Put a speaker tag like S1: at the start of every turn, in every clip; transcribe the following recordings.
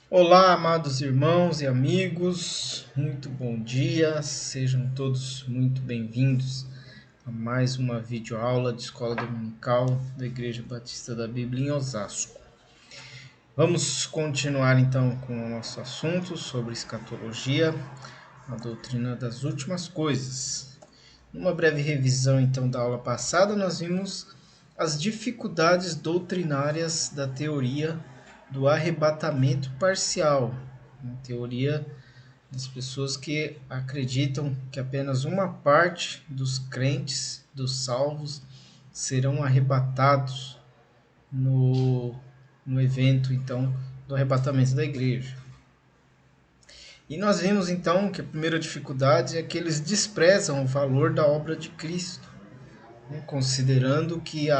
S1: Olá, amados irmãos e amigos, muito bom dia, sejam todos muito bem-vindos a mais uma videoaula de Escola Dominical da Igreja Batista da Bíblia em Osasco. Vamos continuar então com o nosso assunto sobre escatologia, a doutrina das últimas coisas. Numa breve revisão então da aula passada, nós vimos as dificuldades doutrinárias da teoria do arrebatamento parcial, uma teoria das pessoas que acreditam que apenas uma parte dos crentes, dos salvos, serão arrebatados no, no evento então do arrebatamento da igreja. E nós vimos então que a primeira dificuldade é que eles desprezam o valor da obra de Cristo, né, considerando que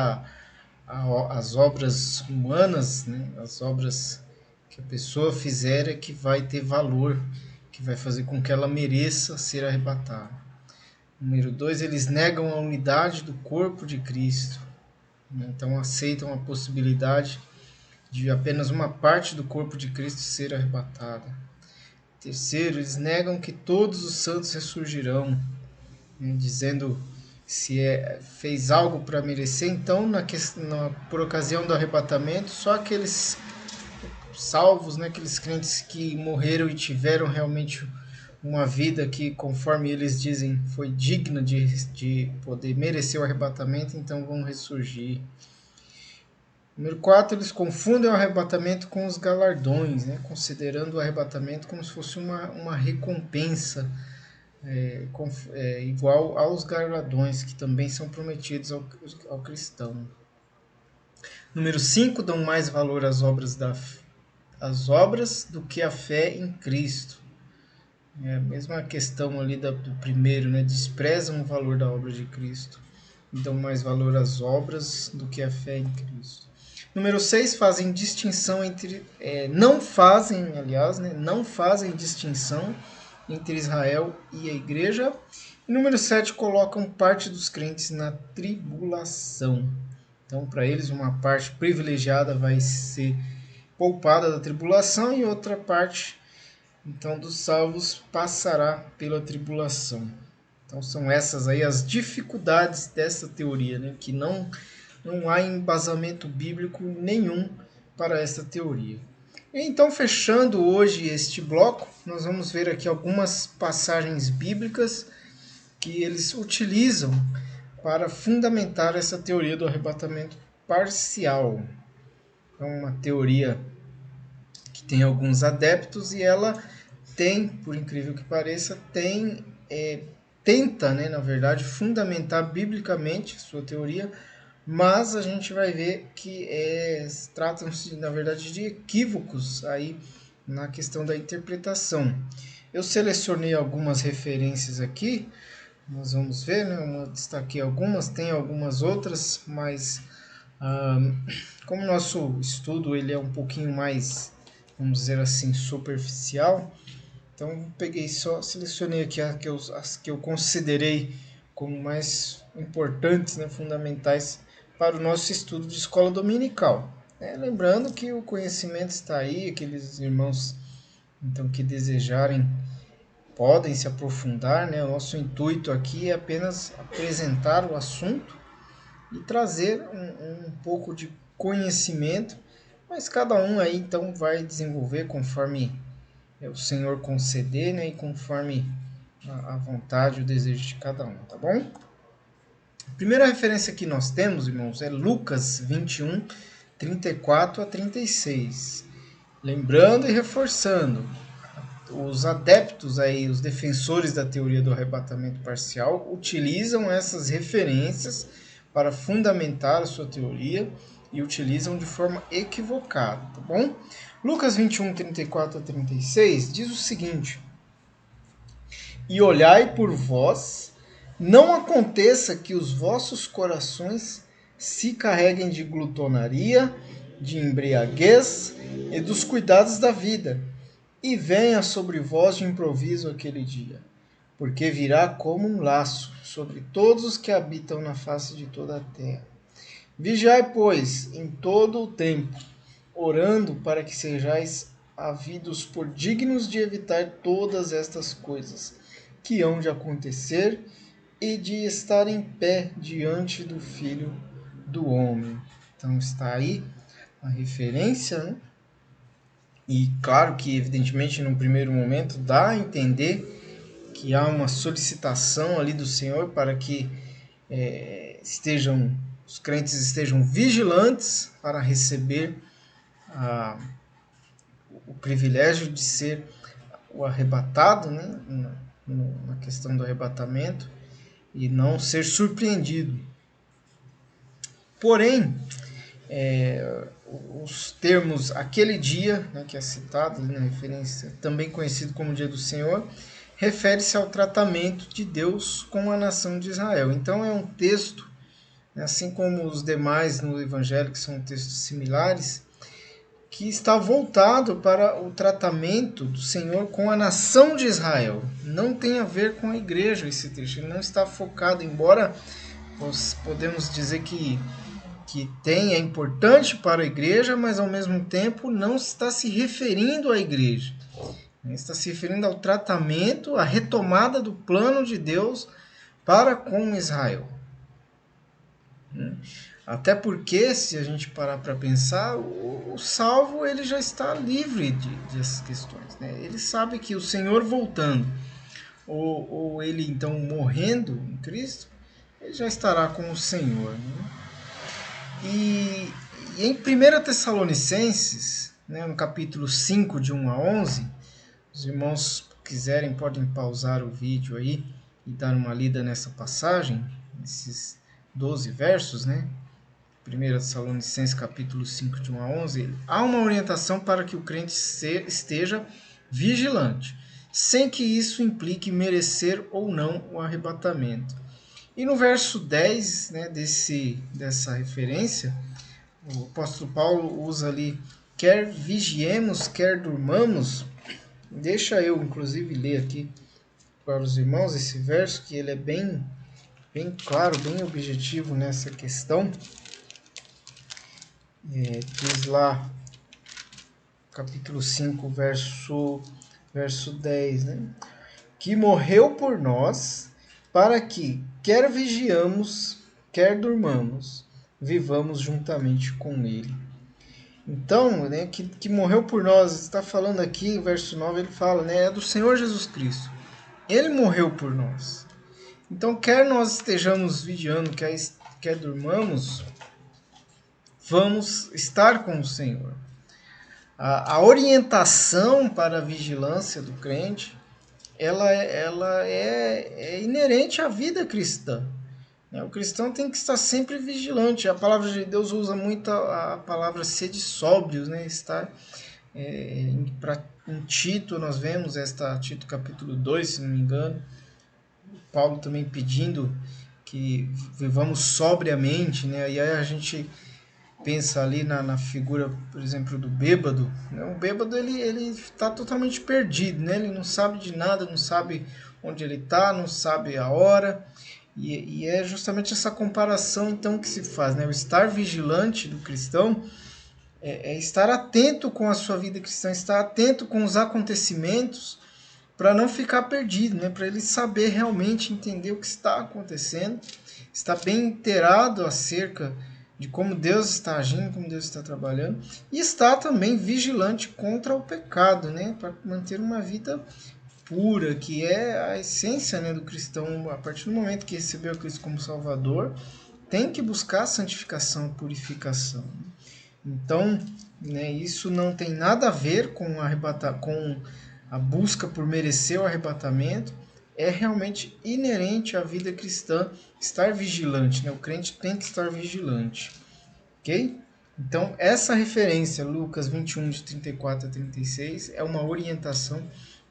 S1: as obras humanas, né, as obras que a pessoa fizer é que vai ter valor, que vai fazer com que ela mereça ser arrebatada. Número 2, eles negam a unidade do corpo de Cristo, né, então aceitam a possibilidade de apenas uma parte do corpo de Cristo ser arrebatada. Terceiro, eles negam que todos os santos ressurgirão, né, dizendo se fez algo para merecer, então por ocasião do arrebatamento, só aqueles salvos, né, aqueles crentes que morreram e tiveram realmente uma vida que, conforme eles dizem, foi digna de poder merecer o arrebatamento, então vão ressurgir. Número 4, eles confundem o arrebatamento com os galardões, né, considerando o arrebatamento como se fosse uma recompensa igual aos galardões que também são prometidos ao cristão. Número 5, dão mais valor às obras do que a fé em Cristo. É a mesma questão ali do primeiro, né? Desprezam o valor da obra de Cristo. Dão mais valor às obras do que a fé em Cristo. Número 6, fazem distinção entre... não fazem, aliás, né? Não fazem distinção entre Israel e a igreja. E número 7, colocam parte dos crentes na tribulação. Então, para eles, uma parte privilegiada vai ser poupada da tribulação e outra parte, então, dos salvos passará pela tribulação. Então, são essas aí as dificuldades dessa teoria, né? Que não há embasamento bíblico nenhum para essa teoria. Então, fechando hoje este bloco, nós vamos ver aqui algumas passagens bíblicas que eles utilizam para fundamentar essa teoria do arrebatamento parcial. É uma teoria que tem alguns adeptos e ela tem, por incrível que pareça, tenta, né, na verdade, fundamentar biblicamente sua teoria, mas a gente vai ver que tratam-se, na verdade, de equívocos aí na questão da interpretação. Eu selecionei algumas referências aqui, nós vamos ver, né? Eu destaquei algumas, tem algumas outras, mas como o nosso estudo ele é um pouquinho mais, vamos dizer assim, superficial, então selecionei aqui as que eu considerei como mais importantes, né, fundamentais para o nosso estudo de escola dominical. Lembrando que o conhecimento está aí, aqueles irmãos então que desejarem podem se aprofundar, né? O nosso intuito aqui é apenas apresentar o assunto e trazer um pouco de conhecimento, mas cada um aí então vai desenvolver conforme o Senhor conceder, né? E conforme a vontade e o desejo de cada um, tá bom? A primeira referência que nós temos, irmãos, é Lucas 21, 34 a 36. Lembrando e reforçando, os adeptos aí, os defensores da teoria do arrebatamento parcial, utilizam essas referências para fundamentar a sua teoria e utilizam de forma equivocada, tá bom? Lucas 21, 34 a 36 diz o seguinte: E olhai por vós, não aconteça que os vossos corações se carreguem de glutonaria, de embriaguez e dos cuidados da vida, e venha sobre vós de improviso aquele dia, porque virá como um laço sobre todos os que habitam na face de toda a terra. Vigiai, pois, em todo o tempo, orando para que sejais havidos por dignos de evitar todas estas coisas que hão de acontecer e de estar em pé diante do Filho do Homem. Então está aí a referência, né? E claro que, evidentemente, no primeiro momento dá a entender que há uma solicitação ali do Senhor para que os crentes estejam vigilantes para receber o privilégio de ser o arrebatado, né? Na questão do arrebatamento, e não ser surpreendido. Porém, os termos aquele dia, né, que é citado na referência, também conhecido como Dia do Senhor, refere-se ao tratamento de Deus com a nação de Israel. Então é um texto, assim como os demais no Evangelho, que são textos similares, que está voltado para o tratamento do Senhor com a nação de Israel. Não tem a ver com a igreja esse texto, ele não está focado, embora podemos dizer que é importante para a igreja, mas ao mesmo tempo não está se referindo à igreja. Está se referindo ao tratamento, à retomada do plano de Deus para com Israel. Até porque, se a gente parar para pensar, o salvo ele já está livre dessas questões, né? Ele sabe que o Senhor voltando, ou ele então morrendo em Cristo, ele já estará com o Senhor, né? E em 1 Tessalonicenses, né, no capítulo 5, de 1 a 11, os irmãos quiserem podem pausar o vídeo aí e dar uma lida nessa passagem, nesses 12 versos, né? 1 Tessalonicenses capítulo 5, de 1 a 11, há uma orientação para que o crente esteja vigilante, sem que isso implique merecer ou não o arrebatamento. E no verso 10, né, dessa referência, o apóstolo Paulo usa ali, quer vigiemos, quer durmamos. Deixa eu, inclusive, ler aqui para os irmãos esse verso, que ele é bem claro, bem objetivo nessa questão. Diz lá, capítulo 5, verso 10, né? Que morreu por nós, para que, quer vigiamos, quer durmamos, vivamos juntamente com ele. Então, né, que morreu por nós, está falando aqui, verso 9, ele fala, né, é do Senhor Jesus Cristo. Ele morreu por nós. Então, quer nós estejamos vigiando, quer durmamos, vamos estar com o Senhor. A orientação para a vigilância do crente, ela é inerente à vida cristã. O cristão tem que estar sempre vigilante. A palavra de Deus usa muito a palavra sede sóbrios, né? Estar em Tito, nós vemos Tito capítulo 2, se não me engano, Paulo também pedindo que vivamos sobriamente, né? E aí a gente pensa ali na figura, por exemplo, do bêbado, né? O bêbado ele está totalmente perdido, né? Ele não sabe de nada, não sabe onde ele está, não sabe a hora, e é justamente essa comparação então que se faz, né? O estar vigilante do cristão é estar atento com a sua vida cristã, estar atento com os acontecimentos, para não ficar perdido, né? Para ele saber realmente entender o que está acontecendo, estar bem inteirado acerca de como Deus está agindo, como Deus está trabalhando, e estar também vigilante contra o pecado, né? Para manter uma vida pura, que é a essência, né, do cristão. A partir do momento que recebeu Cristo como Salvador, tem que buscar a santificação, a purificação. Então, né, isso não tem nada a ver com a busca por merecer o arrebatamento. É realmente inerente à vida cristã estar vigilante, né? O crente tem que estar vigilante, ok? Então, essa referência, Lucas 21, de 34 a 36, é uma orientação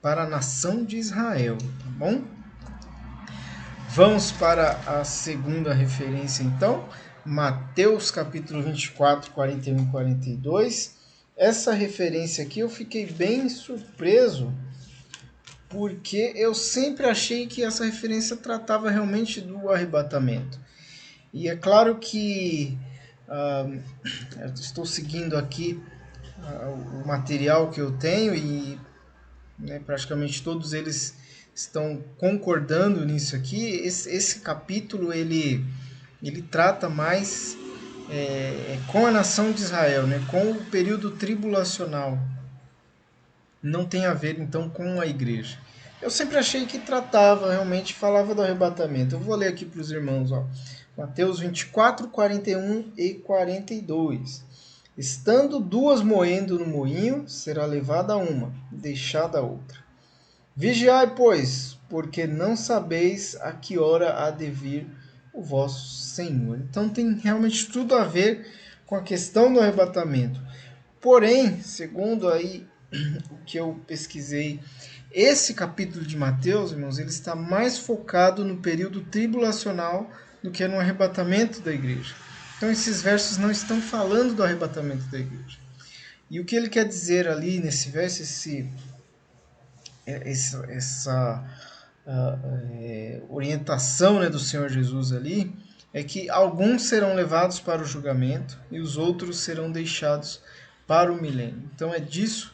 S1: para a nação de Israel, tá bom? Vamos para a segunda referência, então, Mateus capítulo 24, 41 e 42. Essa referência aqui eu fiquei bem surpreso, porque eu sempre achei que essa referência tratava realmente do arrebatamento. E é claro que eu estou seguindo aqui o material que eu tenho e, né, praticamente todos eles estão concordando nisso aqui. Esse capítulo ele trata mais com a nação de Israel, né, com o período tribulacional. Não tem a ver então com a igreja. Eu sempre achei que tratava, realmente falava do arrebatamento. Eu vou ler aqui para os irmãos, ó. Mateus 24, 41 e 42. Estando duas moendo no moinho, será levada uma, deixada a outra. Vigiai, pois, porque não sabeis a que hora há de vir o vosso Senhor. Então tem realmente tudo a ver com a questão do arrebatamento. Porém, segundo aí o que eu pesquisei, esse capítulo de Mateus, irmãos, ele está mais focado no período tribulacional do que no arrebatamento da igreja. Então esses versos não estão falando do arrebatamento da igreja. E o que ele quer dizer ali nesse verso, essa orientação, né, do Senhor Jesus ali, é que alguns serão levados para o julgamento e os outros serão deixados para o milênio. Então é disso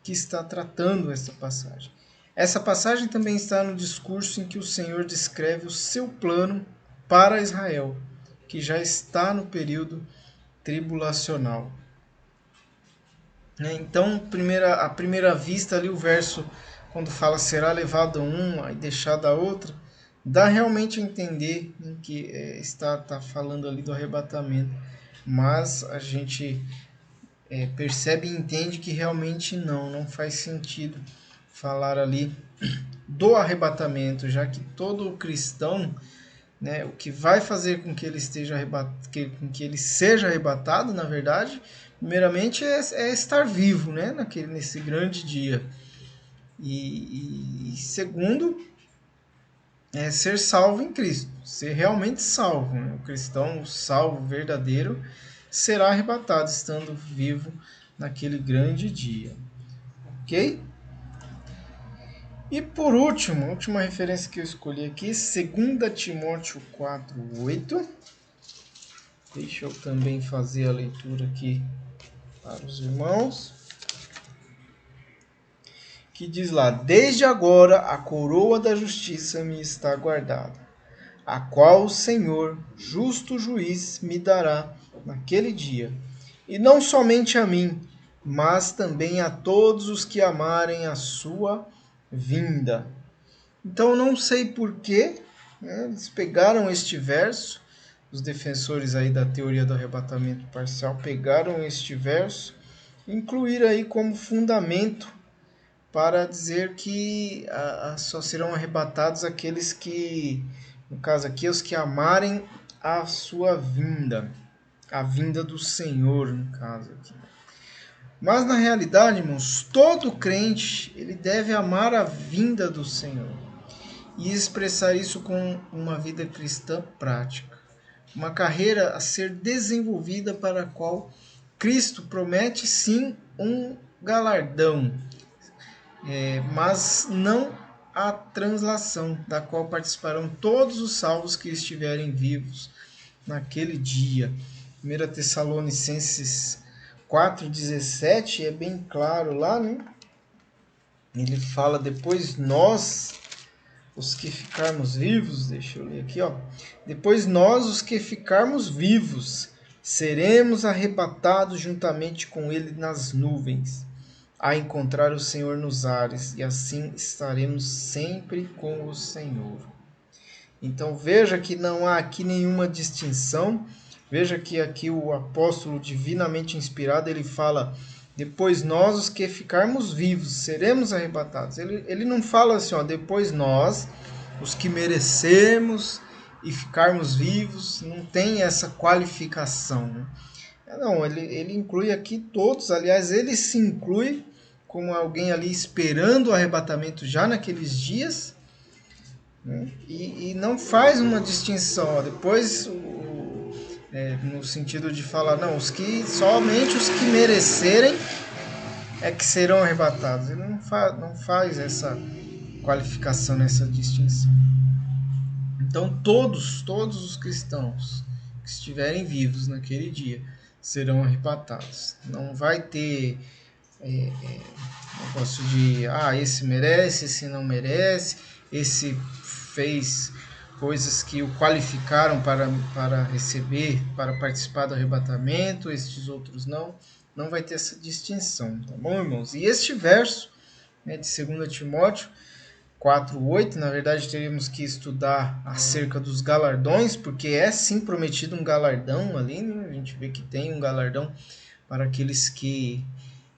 S1: que está tratando essa passagem. Essa passagem também está no discurso em que o Senhor descreve o seu plano para Israel, que já está no período tribulacional. Então, à primeira vista, ali o verso, quando fala será levado uma e deixado a outra, dá realmente a entender que está falando ali do arrebatamento. Mas a gente percebe e entende que realmente não faz sentido falar ali do arrebatamento, já que todo cristão, né, o que vai fazer com que ele com que ele seja arrebatado, na verdade, primeiramente é estar vivo, né, nesse grande dia. E segundo, é ser salvo em Cristo, ser realmente salvo, né? O cristão salvo verdadeiro será arrebatado estando vivo naquele grande dia. Ok? E por último, a última referência que eu escolhi aqui, 2 Timóteo 4:8. Deixa eu também fazer a leitura aqui para os irmãos. Que diz lá: desde agora a coroa da justiça me está guardada, a qual o Senhor, justo juiz, me dará naquele dia. E não somente a mim, mas também a todos os que amarem a sua vinda. Então eu não sei porquê, né, eles pegaram este verso, os defensores aí da teoria do arrebatamento parcial pegaram este verso e incluíram aí como fundamento para dizer que só serão arrebatados aqueles que, no caso aqui, os que amarem a sua vinda, a vinda do Senhor, no caso aqui. Mas na realidade, irmãos, todo crente ele deve amar a vinda do Senhor e expressar isso com uma vida cristã prática, uma carreira a ser desenvolvida para a qual Cristo promete sim um galardão, mas não a translação, da qual participarão todos os salvos que estiverem vivos naquele dia. 1 Tessalonicenses 4,17 é bem claro lá, né? Ele fala: depois nós, os que ficarmos vivos, deixa eu ler aqui, ó. Depois nós, os que ficarmos vivos, seremos arrebatados juntamente com ele nas nuvens, a encontrar o Senhor nos ares, e assim estaremos sempre com o Senhor. Então veja que não há aqui nenhuma distinção. Veja que aqui o apóstolo divinamente inspirado, ele fala: depois nós, os que ficarmos vivos, seremos arrebatados. Ele não fala assim, ó, depois nós, os que merecemos e ficarmos vivos. Não tem essa qualificação, né? Não, ele inclui aqui todos. Aliás, ele se inclui como alguém ali esperando o arrebatamento já naqueles dias, né? E não faz uma distinção, ó, depois no sentido de falar, não, somente os que merecerem é que serão arrebatados. Ele não faz essa qualificação, essa distinção. Então todos os cristãos que estiverem vivos naquele dia serão arrebatados. Não vai ter negócio de esse merece, esse não merece, esse fez coisas que o qualificaram para receber, para participar do arrebatamento, estes outros não. Não vai ter essa distinção, tá bom, irmãos? E este verso, né, de 2 Timóteo 4:8, na verdade teríamos que estudar acerca dos galardões, porque é sim prometido um galardão ali, né? A gente vê que tem um galardão para aqueles que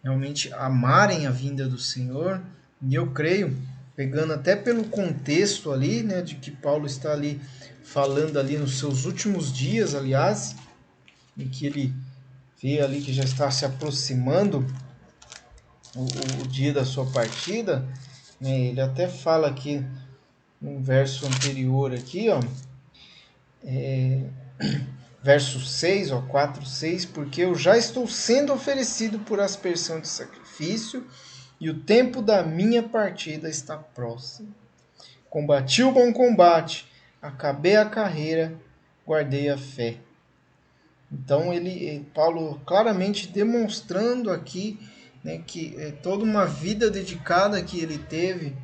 S1: realmente amarem a vinda do Senhor. E eu creio, pegando até pelo contexto ali, né, de que Paulo está ali falando ali nos seus últimos dias, aliás, em que ele vê ali que já está se aproximando o dia da sua partida, né, ele até fala aqui no verso anterior aqui, ó, verso 6, ó, 4:6, porque eu já estou sendo oferecido por aspersão de sacrifício, e o tempo da minha partida está próximo. Combati o bom combate, acabei a carreira, guardei a fé. Então Paulo claramente demonstrando aqui, né, que toda uma vida dedicada que ele teve,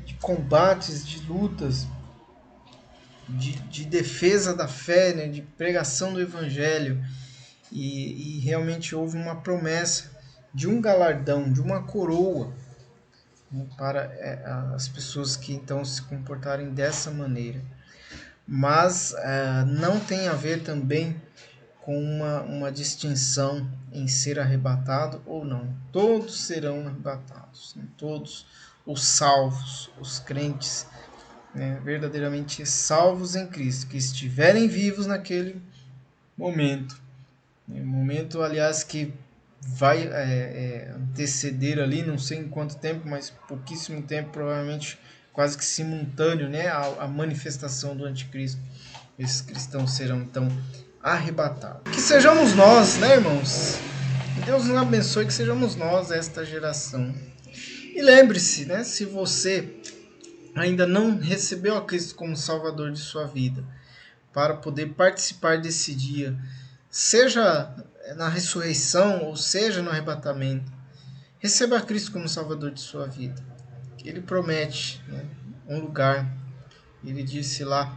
S1: de combates, de lutas, de defesa da fé, né, de pregação do evangelho, e realmente houve uma promessa de um galardão, de uma coroa, né, para as pessoas que então se comportarem dessa maneira. Mas não tem a ver também com uma distinção em ser arrebatado ou não. Todos serão arrebatados, né? Todos os salvos, os crentes, né, verdadeiramente salvos em Cristo, que estiverem vivos naquele momento. Momento, aliás, que vai anteceder ali, não sei em quanto tempo, mas pouquíssimo tempo, provavelmente quase que simultâneo, né, a manifestação do anticristo. Esses cristãos serão então arrebatados. Que sejamos nós, né, irmãos? Que Deus nos abençoe, que sejamos nós esta geração. E lembre-se, né, se você ainda não recebeu a Cristo como Salvador de sua vida, para poder participar desse dia, seja na ressurreição ou seja no arrebatamento, receba a Cristo como Salvador de sua vida. Ele promete, né, um lugar. Ele disse lá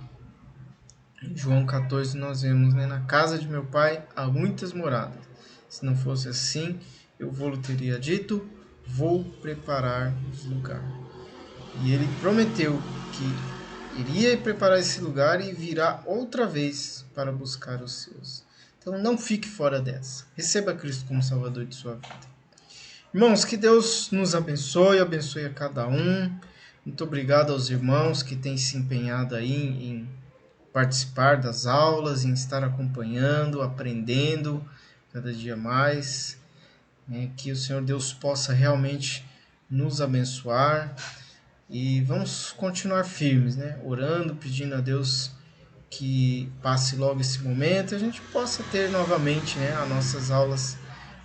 S1: em João 14, nós vemos, né, na casa de meu pai há muitas moradas. Se não fosse assim, eu vou-lhe teria dito, vou preparar-vos lugar. E ele prometeu que iria preparar esse lugar e virá outra vez para buscar os seus. Então não fique fora dessa. Receba Cristo como Salvador de sua vida. Irmãos, que Deus nos abençoe a cada um. Muito obrigado aos irmãos que têm se empenhado aí em participar das aulas, em estar acompanhando, aprendendo cada dia mais. Que o Senhor Deus possa realmente nos abençoar. E vamos continuar firmes, né? Orando, pedindo a Deus que passe logo esse momento e a gente possa ter novamente, né, as nossas aulas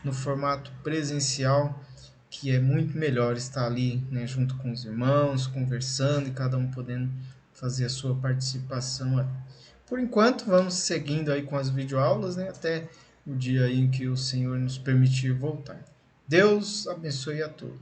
S1: no formato presencial, que é muito melhor estar ali, né, junto com os irmãos, conversando e cada um podendo fazer a sua participação ali. Por enquanto, vamos seguindo aí com as videoaulas, né, até o dia aí em que o Senhor nos permitir voltar. Deus abençoe a todos.